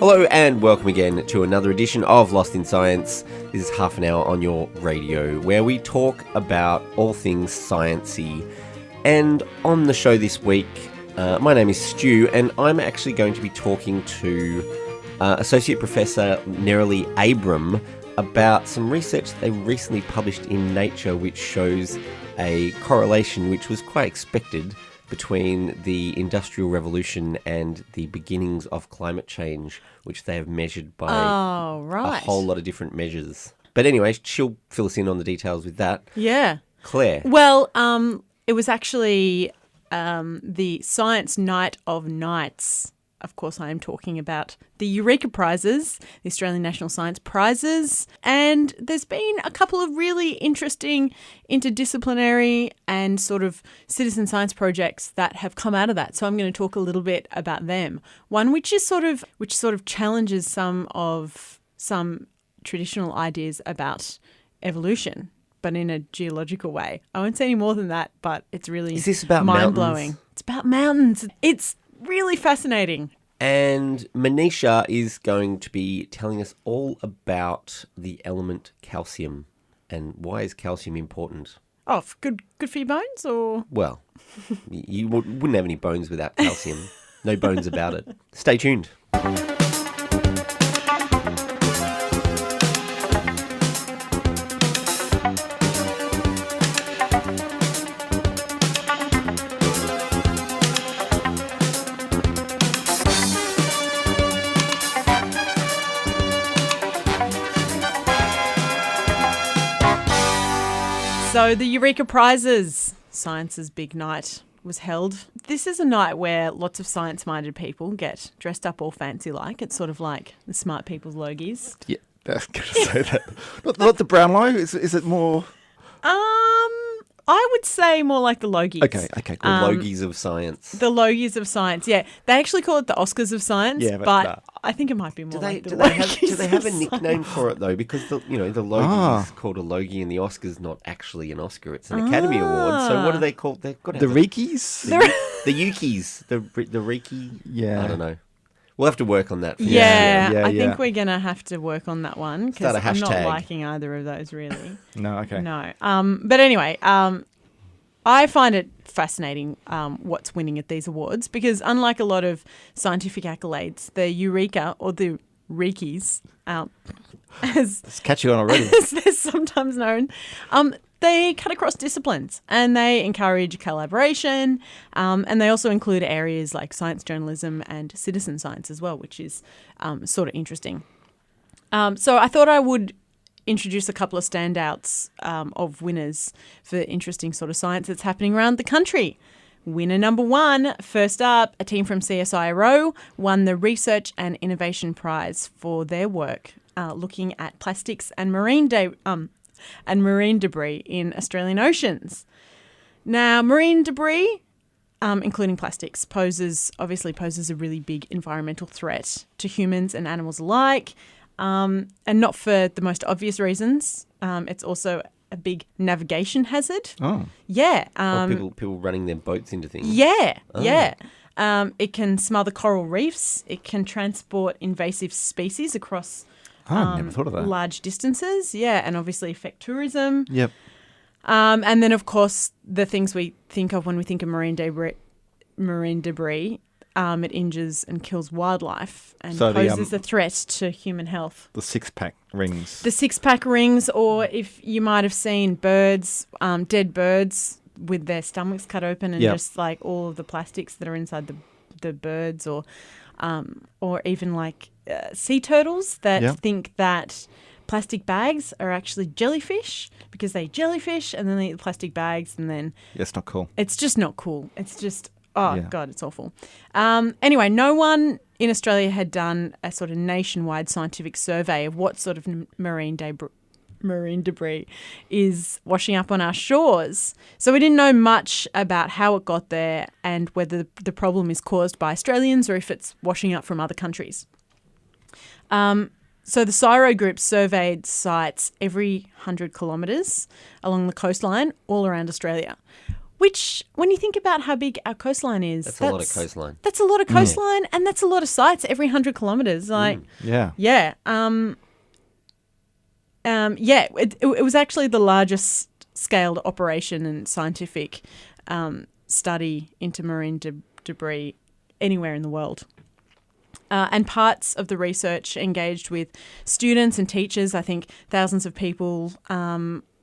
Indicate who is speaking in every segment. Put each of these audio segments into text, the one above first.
Speaker 1: Hello and welcome again to another edition of Lost in Science. This is half an hour on your radio where we talk about all things sciencey. And on the show this week, my name is Stu, and I'm actually going to be talking to Associate Professor Nerilie Abram about some research they recently published in Nature which shows a correlation which was quite expected between the Industrial Revolution and the beginnings of climate change, which they have measured by a whole lot of different measures. But anyway, she'll fill us in on the details with that.
Speaker 2: Yeah.
Speaker 1: Claire.
Speaker 2: Well, it was actually the Science Night of Nights. Of course, I am talking about the Eureka Prizes, the Australian National Science Prizes. And there's been a couple of really interesting interdisciplinary and sort of citizen science projects that have come out of that. So I'm going to talk a little bit about them. One which sort of challenges some traditional ideas about evolution, but in a geological way. I won't say any more than that, but it's really
Speaker 1: Is this about
Speaker 2: mind-blowing.
Speaker 1: mountains?
Speaker 2: It's about mountains. It's really fascinating.
Speaker 1: And Manisha is going to be telling us all about the element calcium and why is calcium important.
Speaker 2: Oh, good for your bones, or?
Speaker 1: Well, you wouldn't have any bones without calcium. No bones about it. Stay tuned.
Speaker 2: So the Eureka Prizes, Science's big night, was held. This is a night where lots of science-minded people get dressed up all fancy-like. It's sort of like the smart people's logies.
Speaker 3: Yeah, I was going to say that. Not the Brownlow. Is it more?
Speaker 2: I would say more like the Logies.
Speaker 3: Okay,
Speaker 1: The Logies of science.
Speaker 2: The Logies of science, yeah. They actually call it the Oscars of science,
Speaker 3: Yeah,
Speaker 2: but I think it might be more
Speaker 1: Do
Speaker 2: like the
Speaker 1: they
Speaker 2: Logies
Speaker 1: have a
Speaker 2: of
Speaker 1: nickname for it though? Because the Logie is called a Logie, and the Oscar's not actually an Oscar; it's an Academy Award. So what do they call? They've got to
Speaker 3: The
Speaker 1: have
Speaker 3: Reekies?
Speaker 1: the Yukis, the Reiki.
Speaker 3: Yeah.
Speaker 1: I don't know. We'll have to work on that.
Speaker 2: Yeah, I
Speaker 3: yeah.
Speaker 2: think we're going to have to work on that one because
Speaker 1: Start a
Speaker 2: I'm not
Speaker 1: hashtag.
Speaker 2: liking either of those really.
Speaker 3: No, okay.
Speaker 2: No. But anyway, I find it fascinating what's winning at these awards because unlike a lot of scientific accolades, the Eureka or the Reekies, as
Speaker 3: It's catchy on already.
Speaker 2: they're sometimes known, they cut across disciplines and they encourage collaboration and they also include areas like science journalism and citizen science as well, which is sort of interesting. So I thought I would introduce a couple of standouts of winners for interesting sort of science that's happening around the country. Winner number one, first up, a team from CSIRO won the Research and Innovation Prize for their work looking at plastics and marine debris in Australian oceans. Now, marine debris, including plastics, poses a really big environmental threat to humans and animals alike. And not for the most obvious reasons. It's also a big navigation hazard.
Speaker 3: Oh.
Speaker 2: Yeah.
Speaker 1: People running their boats into things.
Speaker 2: Yeah, yeah. It can smother coral reefs. It can transport invasive species across
Speaker 3: Never thought of that.
Speaker 2: large distances. Yeah, and obviously affect tourism.
Speaker 3: Yep.
Speaker 2: And then, of course, the things we think of when we think of marine debris, it injures and kills wildlife and poses a threat to human health.
Speaker 3: The six-pack rings.
Speaker 2: The six-pack rings, or if you might have seen birds, dead birds with their stomachs cut open and just like all of the plastics that are inside the birds, or even like sea turtles that think that plastic bags are actually jellyfish because they eat jellyfish and then they eat the plastic bags and then...
Speaker 3: Yeah, it's not cool.
Speaker 2: It's just not cool. It's just... Oh, God, it's awful. Anyway, no one in Australia had done a sort of nationwide scientific survey of what sort of marine debris is washing up on our shores. So we didn't know much about how it got there and whether the problem is caused by Australians or if it's washing up from other countries. So the CSIRO group surveyed sites every 100 kilometres along the coastline all around Australia. Which, when you think about how big our coastline is,
Speaker 1: That's a lot of coastline.
Speaker 2: That's a lot of coastline, and that's a lot of sites every 100 kilometres. Like,
Speaker 3: Yeah.
Speaker 2: yeah, it was actually the largest scaled operation and scientific study into marine debris anywhere in the world. And parts of the research engaged with students and teachers. I think thousands of people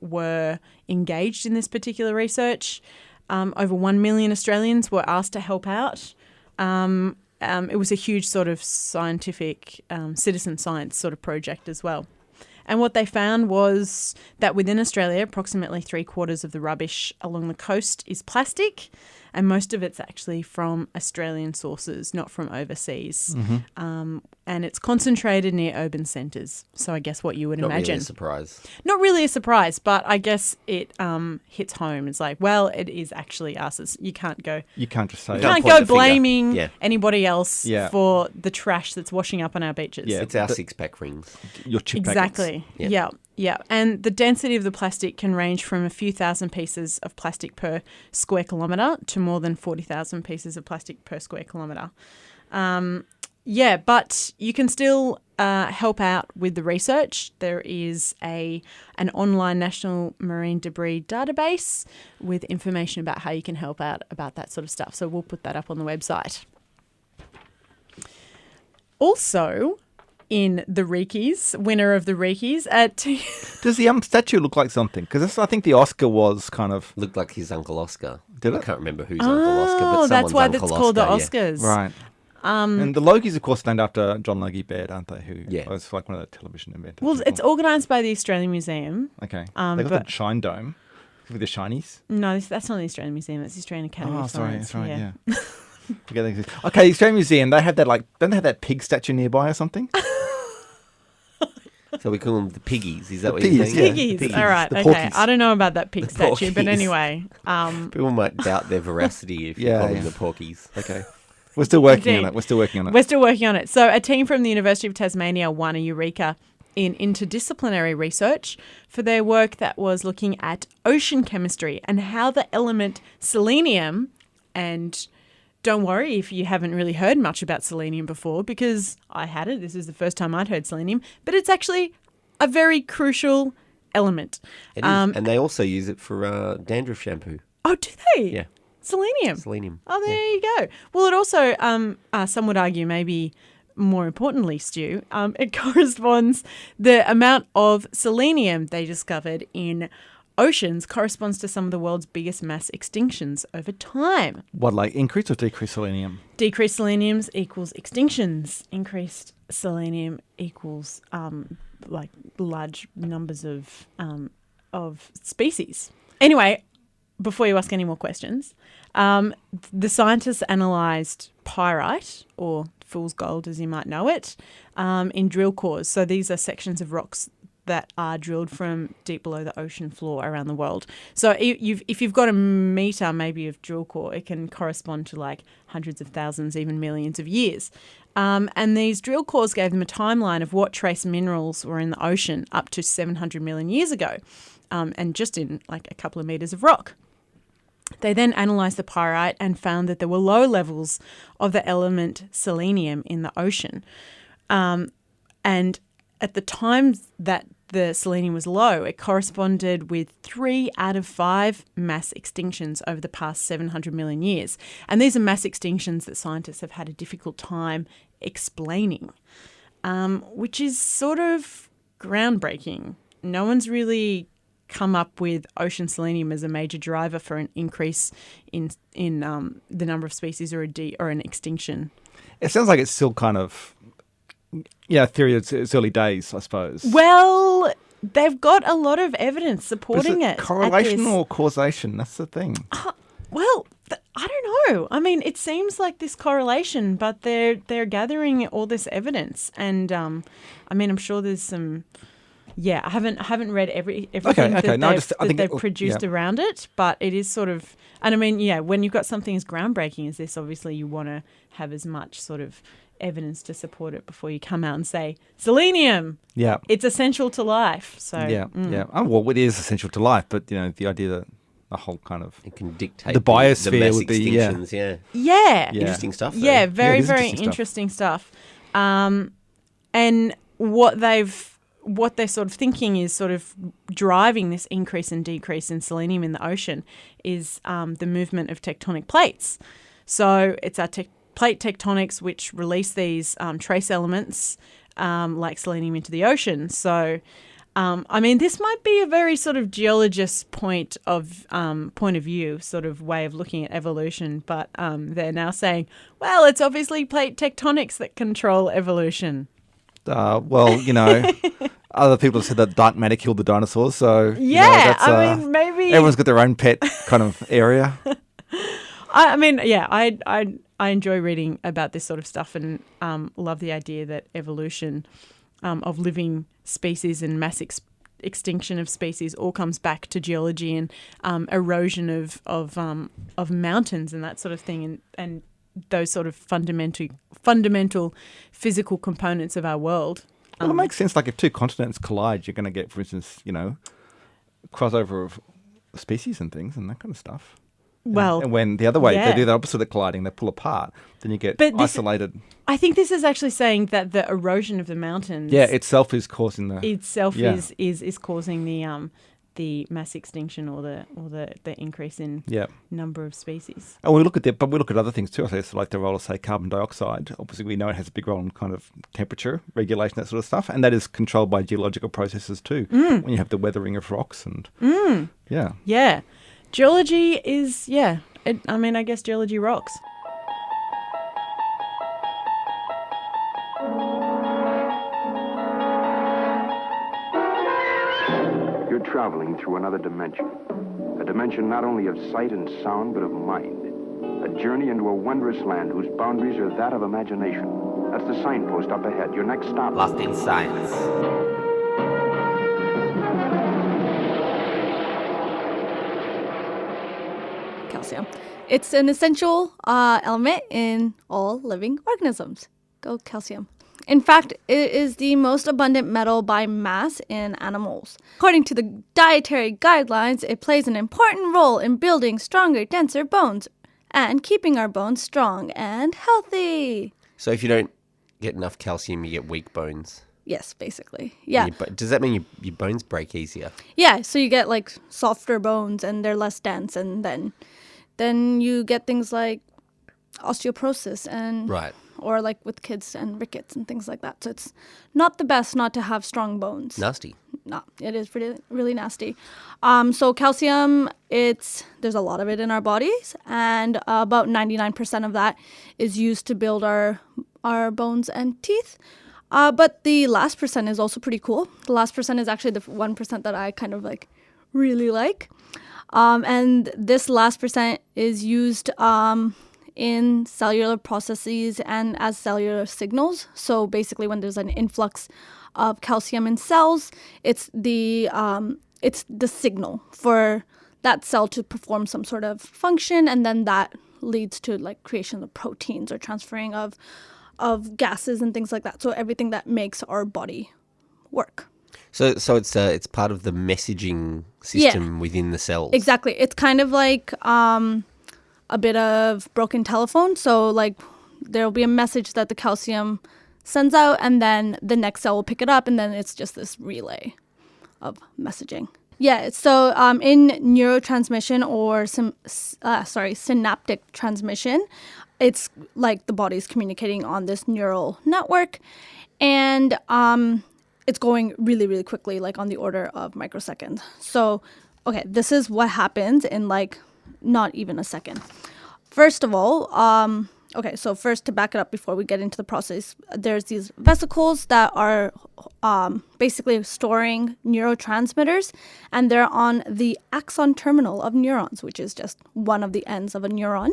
Speaker 2: were engaged in this particular research. Over 1 million Australians were asked to help out. It was a huge sort of scientific citizen science sort of project as well. And what they found was that within Australia, approximately 3/4 of the rubbish along the coast is plastic, and most of it's actually from Australian sources, not from overseas. And it's concentrated near urban centres. So I guess what you would imagine.
Speaker 1: Not really a surprise.
Speaker 2: Not really a surprise, but I guess it hits home. It's like, well, it is actually us. You can't go.
Speaker 3: You can't just say
Speaker 2: You
Speaker 3: that.
Speaker 2: can't
Speaker 1: point
Speaker 2: go
Speaker 1: the finger.
Speaker 2: blaming
Speaker 1: Yeah.
Speaker 2: anybody else
Speaker 3: Yeah.
Speaker 2: for the trash that's washing up on our beaches.
Speaker 3: Yeah.
Speaker 1: It's our six-pack rings.
Speaker 3: Your chip packets.
Speaker 2: Exactly.
Speaker 1: Yeah.
Speaker 2: Yeah. And the density of the plastic can range from a few thousand pieces of plastic per square kilometre to more than 40,000 pieces of plastic per square kilometre. But you can still help out with the research. There is an online national marine debris database with information about how you can help out about that sort of stuff. So we'll put that up on the website. Also, in the Reekies, winner of the Reekies at
Speaker 3: Does the statue look like something? Because I think the Oscar was kind of...
Speaker 1: Looked like his Uncle Oscar.
Speaker 3: Did it?
Speaker 1: I can't remember whose Uncle Oscar, but
Speaker 2: Oh,
Speaker 1: someone's
Speaker 2: that's why
Speaker 1: Uncle
Speaker 2: that's called the
Speaker 1: Oscar, yeah.
Speaker 2: Oscars.
Speaker 3: Right. And the Logies, of course, named after John Logie Baird, aren't they? Who was like one of the television inventors.
Speaker 2: Well, it's organised by the Australian Museum.
Speaker 3: Okay. They got the Shine Dome with the shinies.
Speaker 2: No, that's not the Australian Museum. It's the Australian Academy of Science.
Speaker 3: That's right, yeah. Okay, the Australian Museum, they have that, don't they have that pig statue nearby or something?
Speaker 1: So we call them the piggies. Is that what
Speaker 3: Piggies,
Speaker 1: you're saying?
Speaker 3: yeah.
Speaker 2: Piggies.
Speaker 1: Piggies.
Speaker 2: All right.
Speaker 3: The
Speaker 2: Okay.
Speaker 3: porkies.
Speaker 2: I don't know about that pig
Speaker 1: The
Speaker 2: statue, but
Speaker 1: porkies.
Speaker 2: anyway.
Speaker 1: People might doubt their veracity if you call them the porkies.
Speaker 3: Okay. We're still working on
Speaker 2: Indeed.
Speaker 3: it. We're still working on it.
Speaker 2: We're still working on it. So a team from the University of Tasmania won a Eureka in interdisciplinary research for their work that was looking at ocean chemistry and how the element selenium, and don't worry if you haven't really heard much about selenium before, because I had it. This is the first time I'd heard selenium, but it's actually a very crucial element.
Speaker 1: It is. And they also use it for dandruff shampoo.
Speaker 2: Oh, do they?
Speaker 1: Yeah.
Speaker 2: Selenium.
Speaker 1: Selenium.
Speaker 2: Oh, there you go. Well, it also, some would argue, maybe more importantly, Stu, it corresponds, the amount of selenium they discovered in oceans corresponds to some of the world's biggest mass extinctions over time.
Speaker 3: What, like increase or decrease selenium?
Speaker 2: Decreased selenium equals extinctions. Increased selenium equals like large numbers of species. Anyway, before you ask any more questions, the scientists analysed pyrite, or fool's gold as you might know it, in drill cores. So these are sections of rocks that are drilled from deep below the ocean floor around the world. So if you've got a metre maybe of drill core, it can correspond to like hundreds of thousands, even millions of years. And these drill cores gave them a timeline of what trace minerals were in the ocean up to 700 million years ago, and just in like a couple of metres of rock. They then analysed the pyrite and found that there were low levels of the element selenium in the ocean. And at the time that the selenium was low, it corresponded with 3 out of 5 mass extinctions over the past 700 million years. And these are mass extinctions that scientists have had a difficult time explaining, which is sort of groundbreaking. No one's really come up with ocean selenium as a major driver for an increase in the number of species or an extinction.
Speaker 3: It sounds like it's still kind of, theory. It's early days, I suppose.
Speaker 2: Well, they've got a lot of evidence supporting it.
Speaker 3: Correlation or causation? That's the thing.
Speaker 2: Well, I don't know. I mean, it seems like this correlation, but they're gathering all this evidence, and I mean, I'm sure there's some. Yeah, I haven't read everything that they've produced around it, but it is sort of, and I mean, when you've got something as groundbreaking as this, obviously you want to have as much sort of evidence to support it before you come out and say selenium. Yeah, it's essential to life. So
Speaker 3: Oh, well, it is essential to life, but the idea that the whole kind of...
Speaker 1: It can dictate
Speaker 3: the biosphere
Speaker 1: the mass
Speaker 3: would be,
Speaker 1: extinctions, yeah.
Speaker 2: Yeah.
Speaker 1: Interesting stuff, though.
Speaker 2: Yeah, very,
Speaker 3: it is
Speaker 2: very interesting stuff. And what they're sort of thinking is sort of driving this increase and decrease in selenium in the ocean is the movement of tectonic plates. So it's our plate tectonics which release these trace elements like selenium into the ocean. So, I mean, this might be a very sort of geologist point of view, sort of way of looking at evolution, but they're now saying, well, it's obviously plate tectonics that control evolution.
Speaker 3: Well, other people have said that dark matter killed the dinosaurs, so
Speaker 2: yeah, I mean, maybe
Speaker 3: everyone's got their own pet kind of area.
Speaker 2: I mean, yeah, I enjoy reading about this sort of stuff and love the idea that evolution of living species and mass extinction of species all comes back to geology and erosion of mountains and that sort of thing, and those sort of fundamental physical components of our world.
Speaker 3: Well, it makes sense. Like if two continents collide, you're going to get, for instance, crossover of species and things and that kind of stuff.
Speaker 2: Well,
Speaker 3: and when the other way, they do the opposite of colliding, they pull apart, then you get isolated.
Speaker 2: I think this is actually saying that the erosion of the mountains,
Speaker 3: itself is causing
Speaker 2: is causing the mass extinction or the increase in number of species.
Speaker 3: And we look at other things too. So like the role of, say, carbon dioxide. Obviously, we know it has a big role in kind of temperature regulation, that sort of stuff, and that is controlled by geological processes too. When you have the weathering of rocks and
Speaker 2: geology is I guess geology rocks.
Speaker 4: You're traveling through another dimension. A dimension not only of sight and sound, but of mind. A journey into a wondrous land whose boundaries are that of imagination. That's the signpost up ahead. Your next stop.
Speaker 1: Lost in Science.
Speaker 5: Calcium. It's an essential element in all living organisms. Go calcium. In fact, it is the most abundant metal by mass in animals. According to the dietary guidelines, it plays an important role in building stronger, denser bones and keeping our bones strong and healthy.
Speaker 1: So if you don't get enough calcium, you get weak bones?
Speaker 5: Yes, basically. Yeah.
Speaker 1: Does that mean your bones break easier?
Speaker 5: Yeah, so you get like softer bones and they're less dense, and then you get things like osteoporosis and or like with kids and rickets and things like that. So it's not the best not to have strong bones.
Speaker 1: Nasty.
Speaker 5: No, it is really, really nasty. So calcium, there's a lot of it in our bodies, and about 99% of that is used to build our bones and teeth. But the last percent is also pretty cool. The last percent is actually the 1% that I kind of like really like. And this last percent is used in cellular processes and as cellular signals. So basically when there's an influx of calcium in cells, it's the signal for that cell to perform some sort of function, and then that leads to like creation of proteins or transferring of gases and things like that. So everything that makes our body work.
Speaker 1: So it's part of the messaging system within the cells.
Speaker 5: Exactly. It's kind of like a bit of broken telephone. So like there'll be a message that the calcium sends out, and then the next cell will pick it up, and then it's just this relay of messaging. Yeah, so in neurotransmission or synaptic transmission, it's like the body's communicating on this neural network, and it's going really, really quickly, like on the order of microseconds. So, okay, this is what happens in like not even a second. First of all, so first to back it up before we get into the process, there's these vesicles that are basically storing neurotransmitters, and they're on the axon terminal of neurons, which is just one of the ends of a neuron.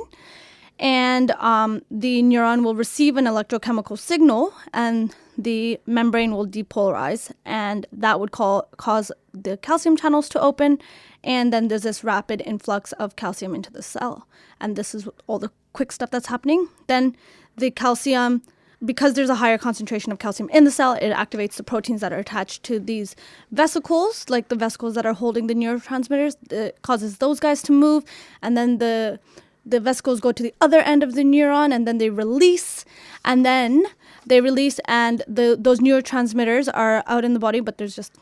Speaker 5: And the neuron will receive an electrochemical signal, and the membrane will depolarize, and that would cause the calcium channels to open, and then there's this rapid influx of calcium into the cell. And this is all the quick stuff that's happening. Then the calcium because there's a higher concentration of calcium in the cell, it activates the proteins that are attached to these vesicles, like the vesicles that are holding the neurotransmitters. It causes those guys to move, and then the vesicles go to the other end of the neuron, and then they release, and those neurotransmitters are out in the body, but there's just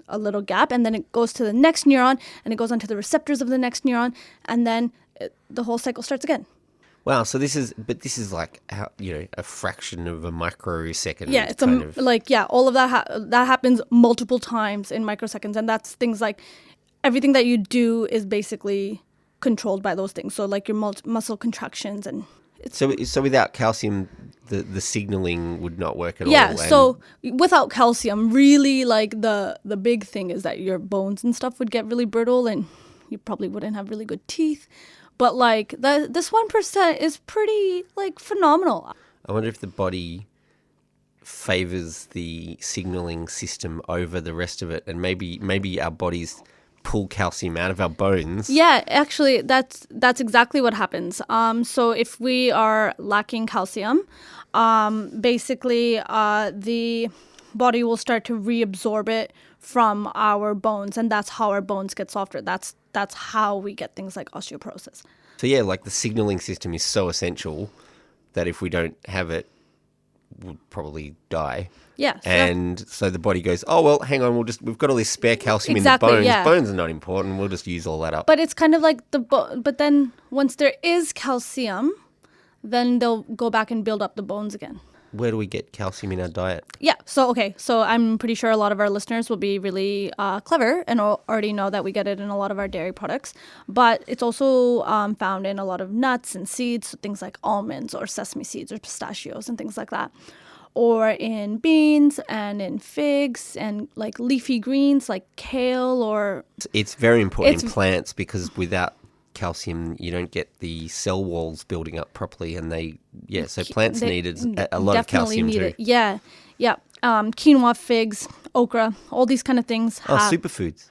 Speaker 5: a little gap, and then it goes to the next neuron, and it goes onto the receptors of the next neuron, and then the whole cycle starts again.
Speaker 1: Wow, so this is like a fraction of a microsecond.
Speaker 5: Yeah, it's all of that that happens multiple times in microseconds, and that's things like everything that you do is basically controlled by those things. So like your muscle contractions and.
Speaker 1: So without calcium, the signaling would not work at all.
Speaker 5: Yeah, so without calcium, really like the big thing is that your bones and stuff would get really brittle, and you probably wouldn't have really good teeth. But like this 1% is pretty like phenomenal.
Speaker 1: I wonder if the body favors the signaling system over the rest of it, and maybe our bodies pull calcium out of our bones.
Speaker 5: Yeah, actually, that's exactly what happens. So if we are lacking calcium, basically the body will start to reabsorb it from our bones, and that's how our bones get softer. That's how we get things like osteoporosis.
Speaker 1: So yeah, like the signaling system is so essential that if we don't have it, we'll probably die.
Speaker 5: Yeah.
Speaker 1: And so the body goes, oh, well, hang on, we've got all this spare calcium in the bones. Yeah. Bones are not important. We'll just use all that up.
Speaker 5: But it's kind of like but then once there is calcium, then they'll go back and build up the bones again.
Speaker 1: Where do we get calcium in our diet?
Speaker 5: Yeah. So I'm pretty sure a lot of our listeners will be really clever and already know that we get it in a lot of our dairy products. But it's also found in a lot of nuts and seeds, so things like almonds or sesame seeds or pistachios and things like that. Or in beans and in figs and like leafy greens like kale or...
Speaker 1: It's very important in plants because without calcium you don't get the cell walls building up properly, and so plants needed a lot of calcium too.
Speaker 5: Yeah. Quinoa, figs, okra, all these kind of things.
Speaker 1: Superfoods.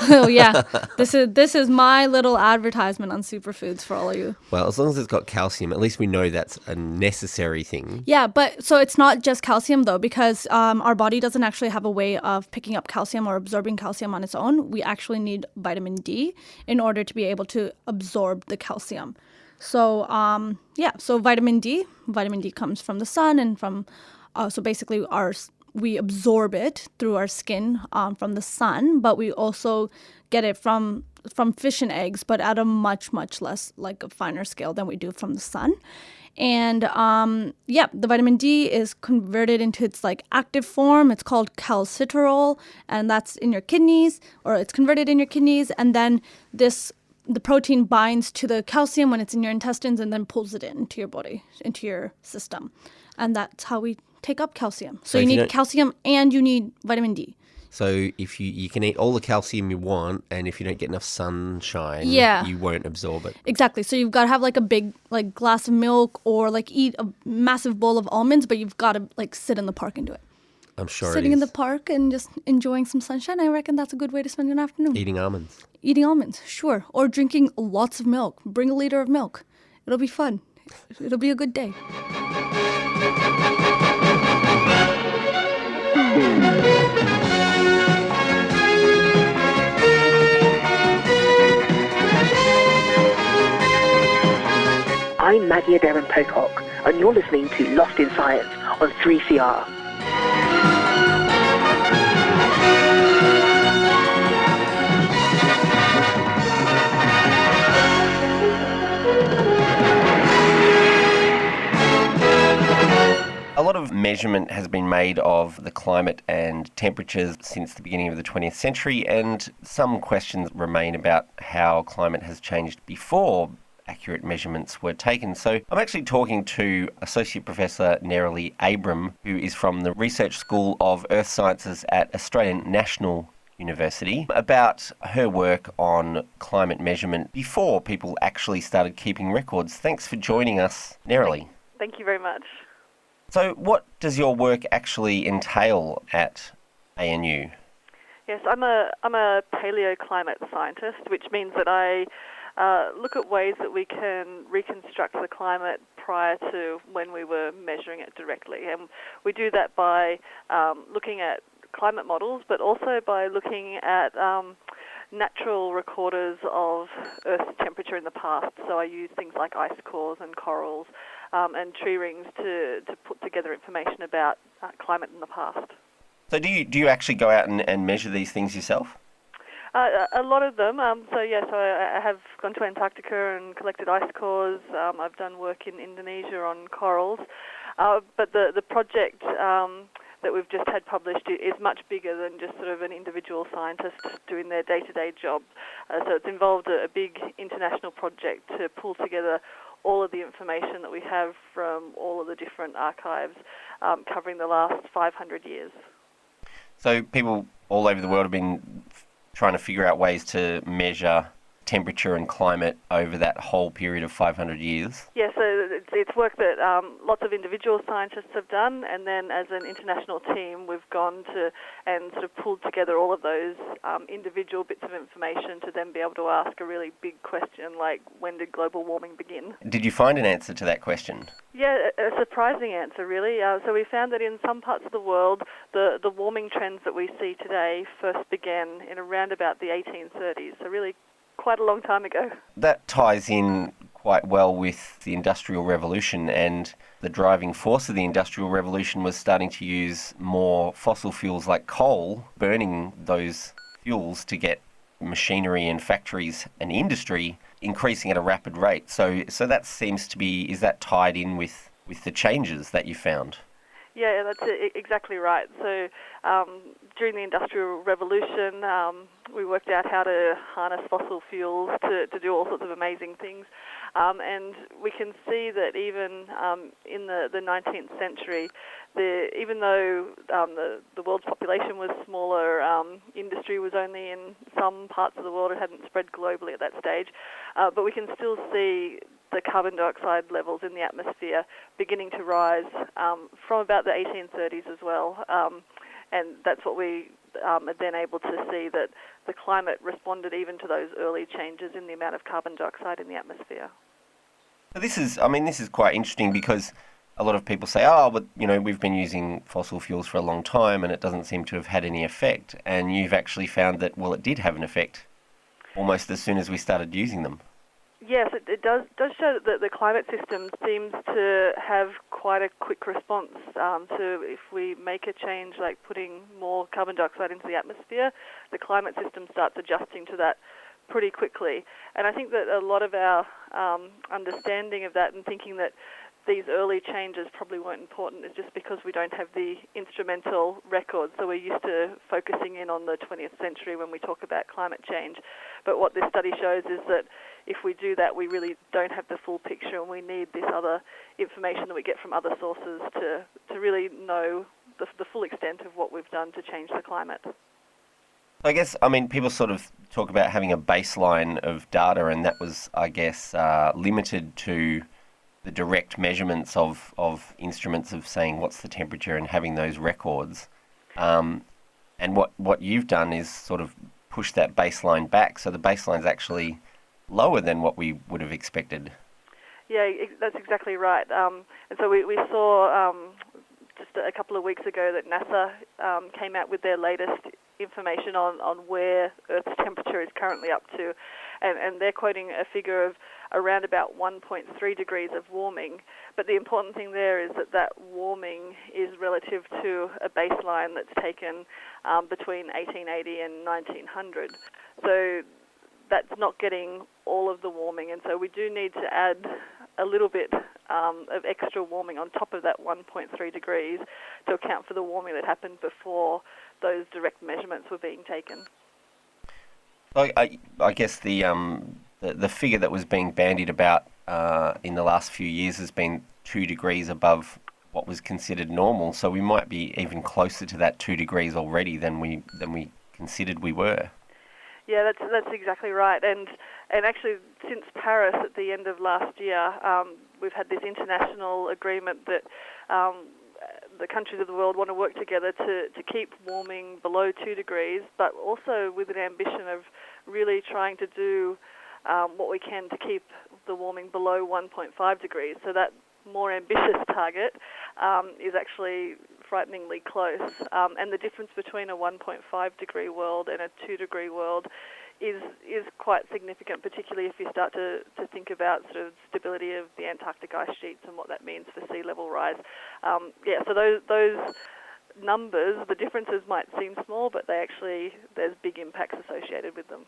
Speaker 5: Oh yeah, this is my little advertisement on superfoods for all of you.
Speaker 1: Well, as long as it's got calcium, at least we know that's a necessary thing.
Speaker 5: Yeah, but so it's not just calcium though, because our body doesn't actually have a way of picking up calcium or absorbing calcium on its own. We actually need vitamin D in order to be able to absorb the calcium. So so vitamin D comes from the sun and from so basically we absorb it through our skin from the sun, but we also get it from fish and eggs, but at a much, much less, like a finer scale than we do from the sun. And the vitamin D is converted into its like active form. It's called calcitriol, and that's in your kidneys, or it's converted in your kidneys, and then the protein binds to the calcium when it's in your intestines and then pulls it into your body, into your system. And that's how we take up calcium. So you need calcium and you need vitamin D.
Speaker 1: So if you can eat all the calcium you want, and if you don't get enough sunshine, you won't absorb it.
Speaker 5: Exactly. So you've got to have like a big like glass of milk or like eat a massive bowl of almonds, but you've got to like sit in the park and do it.
Speaker 1: I'm sure
Speaker 5: Sitting in the park and just enjoying some sunshine, I reckon that's a good way to spend an afternoon.
Speaker 1: Eating almonds,
Speaker 5: sure. Or drinking lots of milk. Bring a liter of milk. It'll be fun. It'll be a good day.
Speaker 6: I'm Maggie Adair Pocock, and you're listening to Lost in Science on 3CR.
Speaker 1: A lot of measurement has been made of the climate and temperatures since the beginning of the 20th century, and some questions remain about how climate has changed before accurate measurements were taken. So I'm actually talking to Associate Professor Nerilie Abram, who is from the Research School of Earth Sciences at Australian National University, about her work on climate measurement before people actually started keeping records. Thanks for joining us, Nerilie.
Speaker 7: Thank you very much.
Speaker 1: So what does your work actually entail at ANU?
Speaker 7: Yes, I'm a paleoclimate scientist, which means that I look at ways that we can reconstruct the climate prior to when we were measuring it directly. And we do that by looking at climate models, but also by looking at natural recorders of Earth's temperature in the past. So I use things like ice cores and corals and tree rings to put together information about climate in the past.
Speaker 1: So do you actually go out and measure these things yourself?
Speaker 7: A lot of them. So I have gone to Antarctica and collected ice cores. I've done work in Indonesia on corals. But the project that we've just had published is much bigger than just sort of an individual scientist doing their day-to-day job. So it's involved a big international project to pull together all of the information that we have from all of the different archives covering the last 500 years.
Speaker 1: So people all over the world have been trying to figure out ways to measure temperature and climate over that whole period of 500 years?
Speaker 7: Yeah, so it's work that lots of individual scientists have done, and then as an international team we've gone to and sort of pulled together all of those individual bits of information to then be able to ask a really big question like, when did global warming begin?
Speaker 1: Did you find an answer to that question?
Speaker 7: Yeah, a surprising answer, really. So we found that in some parts of the world, the warming trends that we see today first began in around about the 1830s, so really quite a long time ago.
Speaker 1: That ties in quite well with the Industrial Revolution, and the driving force of the Industrial Revolution was starting to use more fossil fuels like coal, burning those fuels to get machinery and factories and industry increasing at a rapid rate. So that seems to be, is that tied in with the changes that you found?
Speaker 7: Yeah, that's exactly right. So during the Industrial Revolution, we worked out how to harness fossil fuels to do all sorts of amazing things. And we can see that even in the 19th century, even though the world's population was smaller, industry was only in some parts of the world, it hadn't spread globally at that stage, but we can still see the carbon dioxide levels in the atmosphere beginning to rise from about the 1830s as well. And that's what we are then able to see, that the climate responded even to those early changes in the amount of carbon dioxide in the atmosphere.
Speaker 1: So this is quite interesting, because a lot of people say, oh, but we've been using fossil fuels for a long time and it doesn't seem to have had any effect. And you've actually found that, well, it did have an effect almost as soon as we started using them.
Speaker 7: Yes, it does show that the climate system seems to have quite a quick response to if we make a change like putting more carbon dioxide into the atmosphere, the climate system starts adjusting to that pretty quickly. And I think that a lot of our understanding of that and thinking that these early changes probably weren't important is just because we don't have the instrumental records. So we're used to focusing in on the 20th century when we talk about climate change. But what this study shows is that if we do that, we really don't have the full picture, and we need this other information that we get from other sources to really know the full extent of what we've done to change the climate.
Speaker 1: I guess, people sort of talk about having a baseline of data, and that was, I guess, limited to the direct measurements of instruments of saying what's the temperature and having those records. And what you've done is sort of push that baseline back, so the baseline's actually lower than what we would have expected. Yeah,
Speaker 7: that's exactly right. And so we saw just a couple of weeks ago that NASA came out with their latest information on where Earth's temperature is currently up to, and they're quoting a figure of around about 1.3 degrees of warming. But the important thing there is that warming is relative to a baseline that's taken between 1880 and 1900. So that's not getting all of the warming, and so we do need to add a little bit of extra warming on top of that 1.3 degrees to account for the warming that happened before those direct measurements were being taken.
Speaker 1: I guess the figure that was being bandied about in the last few years has been 2 degrees above what was considered normal, so we might be even closer to that 2 degrees already than we considered we were.
Speaker 7: Yeah, that's exactly right. And actually, since Paris at the end of last year, we've had this international agreement that the countries of the world want to work together to keep warming below 2 degrees, but also with an ambition of really trying to do what we can to keep the warming below 1.5 degrees. So that more ambitious target is actually frighteningly close. And the difference between a 1.5 degree world and a 2 degree world is quite significant, particularly if you start to think about sort of stability of the Antarctic ice sheets and what that means for sea level rise. So those numbers, the differences might seem small, but there's big impacts associated with them.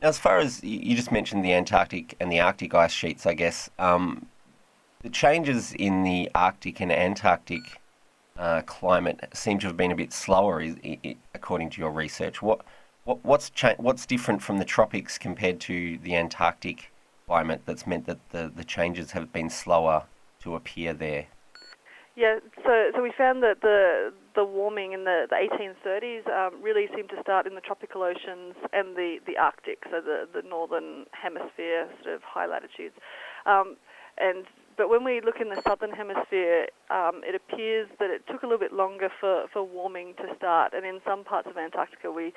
Speaker 1: Now, as far as you just mentioned the Antarctic and the Arctic ice sheets, I guess, the changes in the Arctic and Antarctic climate seem to have been a bit slower, according to your research. What's different from the tropics compared to the Antarctic climate that's meant that the changes have been slower to appear there?
Speaker 7: Yeah, so we found that the warming in the 1830s really seemed to start in the tropical oceans and the Arctic, so the northern hemisphere sort of high latitudes. But when we look in the southern hemisphere, it appears that it took a little bit longer for warming to start, and in some parts of Antarctica we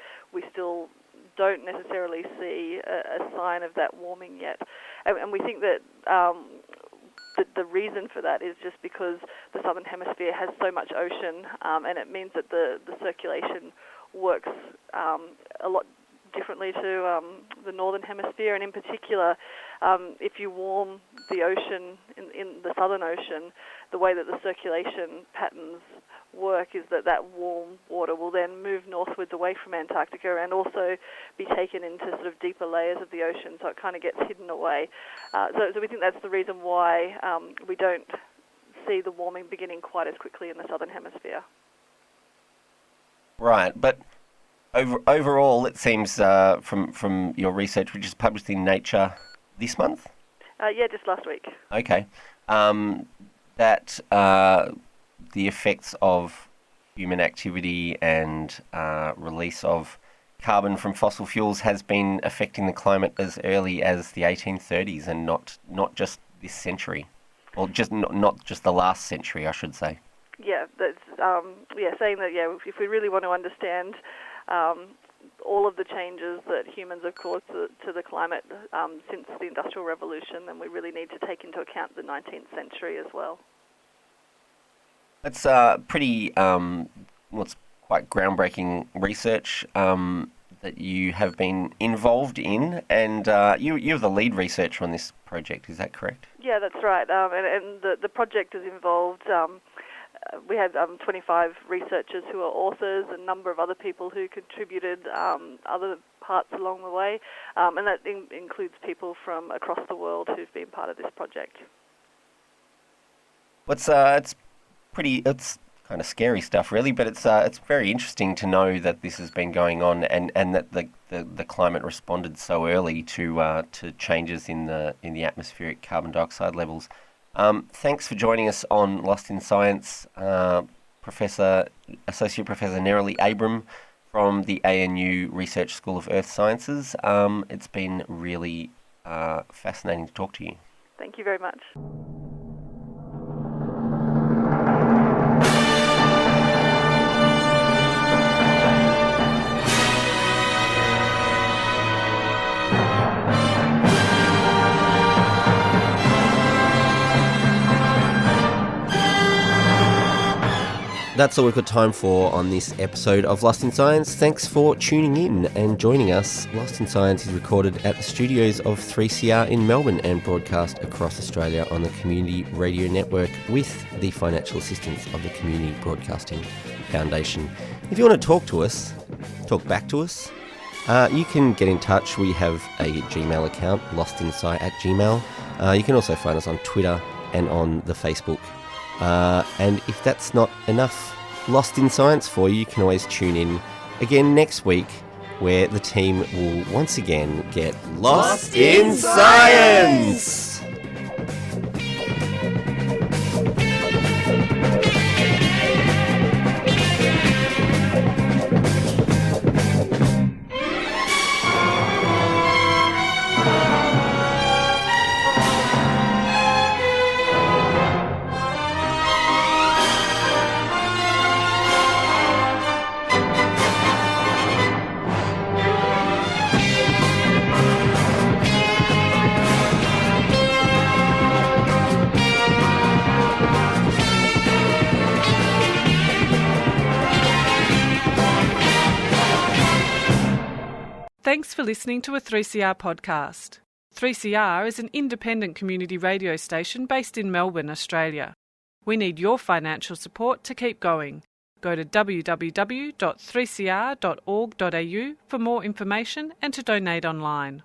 Speaker 7: still don't necessarily see a sign of that warming yet. And we think that the reason for that is just because the southern hemisphere has so much ocean, and it means that the circulation works a lot differently to the northern hemisphere, and in particular, if you warm the ocean in the southern ocean, the way that the circulation patterns work is that warm water will then move northwards away from Antarctica and also be taken into sort of deeper layers of the ocean, so it kind of gets hidden away. So we think that's the reason why we don't see the warming beginning quite as quickly in the southern hemisphere.
Speaker 1: Right, but overall, it seems from your research, which is published in Nature this month?
Speaker 7: Yeah, just last week.
Speaker 1: Okay. That the effects of human activity and release of carbon from fossil fuels has been affecting the climate as early as the 1830s and not just this century, or just not just the last century, I should say. Yeah,
Speaker 7: that's saying that if we really want to understand all of the changes that humans have caused to the climate since the Industrial Revolution, then we really need to take into account the 19th century as well. That's
Speaker 1: pretty, what's quite groundbreaking research that you have been involved in, and you're the lead researcher on this project, is that correct?
Speaker 7: Yeah, that's right, and the project has involved we had 25 researchers who are authors, a number of other people who contributed other parts along the way, and that includes people from across the world who've been part of this project.
Speaker 1: It's kind of scary stuff, really, but it's very interesting to know that this has been going on and that the climate responded so early to changes in the atmospheric carbon dioxide levels. Thanks for joining us on Lost in Science, Associate Professor Nerilie Abram from the ANU Research School of Earth Sciences. It's been really fascinating to talk to you.
Speaker 7: Thank you very much.
Speaker 1: That's all we've got time for on this episode of Lost in Science. Thanks for tuning in and joining us. Lost in Science is recorded at the studios of 3CR in Melbourne and broadcast across Australia on the Community Radio Network with the financial assistance of the Community Broadcasting Foundation. If you want to talk back to us, you can get in touch. We have a Gmail account, lostinsci@gmail. You can also find us on Twitter and on the Facebook. And if that's not enough Lost in Science for you, you can always tune in again next week, where the team will once again get Lost in Science!
Speaker 8: Thanks for listening to a 3CR podcast. 3CR is an independent community radio station based in Melbourne, Australia. We need your financial support to keep going. Go to www.3cr.org.au for more information and to donate online.